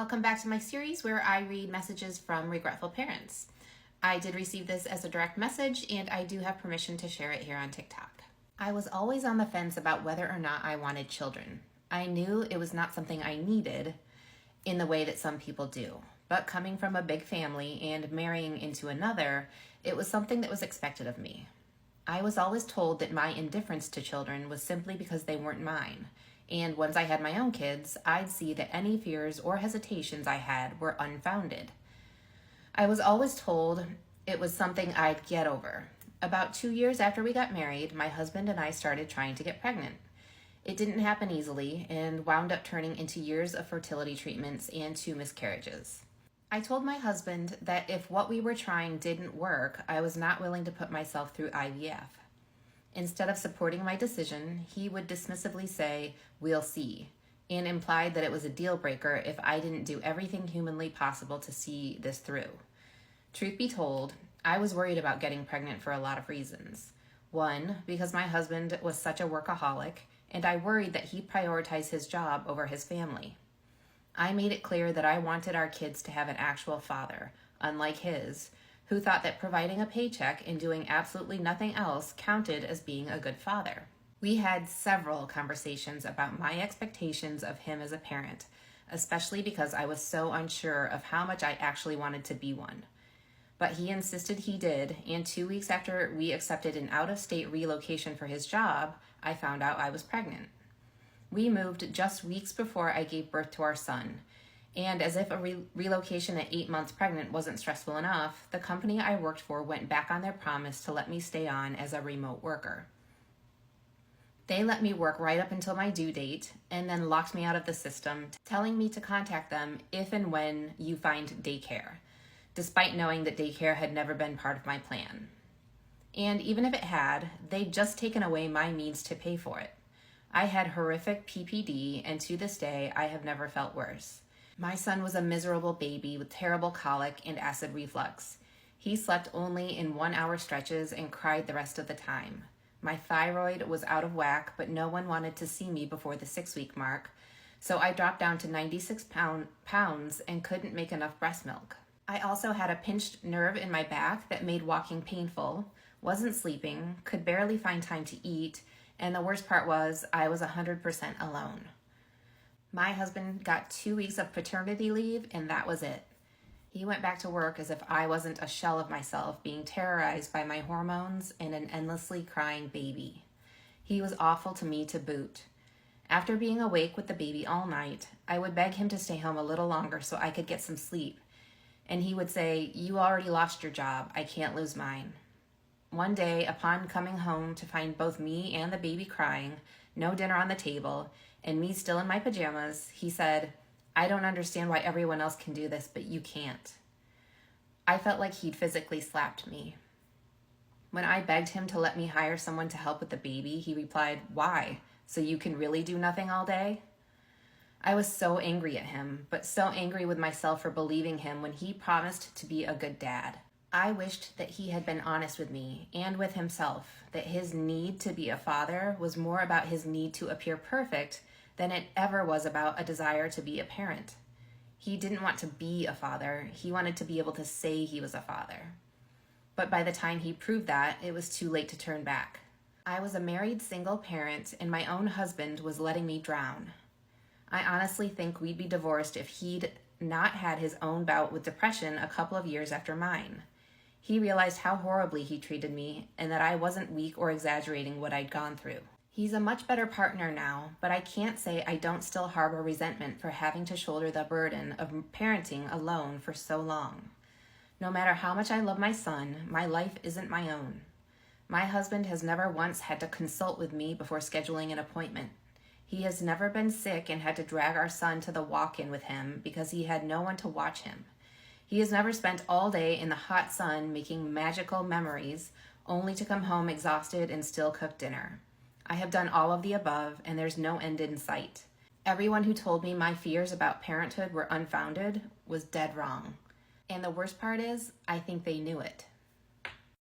Welcome back to my series where I read messages from regretful parents. I did receive this as a direct message and I do have permission to share it here on TikTok. I was always on the fence about whether or not I wanted children. I knew it was not something I needed in the way that some people do, but coming from a big family and marrying into another, it was something that was expected of me. I was always told that my indifference to children was simply because they weren't mine. And once I had my own kids, I'd see that any fears or hesitations I had were unfounded. I was always told it was something I'd get over. About 2 years after we got married, my husband and I started trying to get pregnant. It didn't happen easily and wound up turning into years of fertility treatments and 2 miscarriages. I told my husband that if what we were trying didn't work, I was not willing to put myself through IVF. Instead of supporting my decision, he would dismissively say, "We'll see," and implied that it was a deal breaker if I didn't do everything humanly possible to see this through. Truth be told, I was worried about getting pregnant for a lot of reasons. One, because my husband was such a workaholic, and I worried that he prioritized his job over his family. I made it clear that I wanted our kids to have an actual father, unlike his, who thought that providing a paycheck and doing absolutely nothing else counted as being a good father. We had several conversations about my expectations of him as a parent, especially because I was so unsure of how much I actually wanted to be one. But he insisted he did, and 2 weeks after we accepted an out-of-state relocation for his job, I found out I was pregnant. We moved just weeks before I gave birth to our son. And as if a relocation at 8 months pregnant wasn't stressful enough, the company I worked for went back on their promise to let me stay on as a remote worker. They let me work right up until my due date and then locked me out of the system, telling me to contact them if and when you find daycare, despite knowing that daycare had never been part of my plan. And even if it had, they'd just taken away my means to pay for it. I had horrific PPD, and to this day, I have never felt worse. My son was a miserable baby with terrible colic and acid reflux. He slept only in 1-hour stretches and cried the rest of the time. My thyroid was out of whack, but no one wanted to see me before the 6-week mark, so I dropped down to 96 pounds and couldn't make enough breast milk. I also had a pinched nerve in my back that made walking painful, wasn't sleeping, could barely find time to eat, and the worst part was I was 100% alone. My husband got 2 weeks of paternity leave, and that was it. He went back to work as if I wasn't a shell of myself, being terrorized by my hormones and an endlessly crying baby. He was awful to me to boot. After being awake with the baby all night, I would beg him to stay home a little longer so I could get some sleep. And he would say, "You already lost your job. I can't lose mine." One day, upon coming home to find both me and the baby crying, no dinner on the table, and me still in my pajamas, he said, "I don't understand why everyone else can do this, but you can't." I felt like he'd physically slapped me. When I begged him to let me hire someone to help with the baby, he replied, "Why? So you can really do nothing all day?" I was so angry at him, but so angry with myself for believing him when he promised to be a good dad. I wished that he had been honest with me and with himself, that his need to be a father was more about his need to appear perfect than it ever was about a desire to be a parent. He didn't want to be a father. He wanted to be able to say he was a father. But by the time he proved that, it was too late to turn back. I was a married single parent, and my own husband was letting me drown. I honestly think we'd be divorced if he'd not had his own bout with depression a couple of years after mine. He realized how horribly he treated me and that I wasn't weak or exaggerating what I'd gone through. He's a much better partner now, but I can't say I don't still harbor resentment for having to shoulder the burden of parenting alone for so long. No matter how much I love my son, my life isn't my own. My husband has never once had to consult with me before scheduling an appointment. He has never been sick and had to drag our son to the walk-in with him because he had no one to watch him. He has never spent all day in the hot sun making magical memories, only to come home exhausted and still cook dinner. I have done all of the above, and there's no end in sight. Everyone who told me my fears about parenthood were unfounded was dead wrong. And the worst part is, I think they knew it.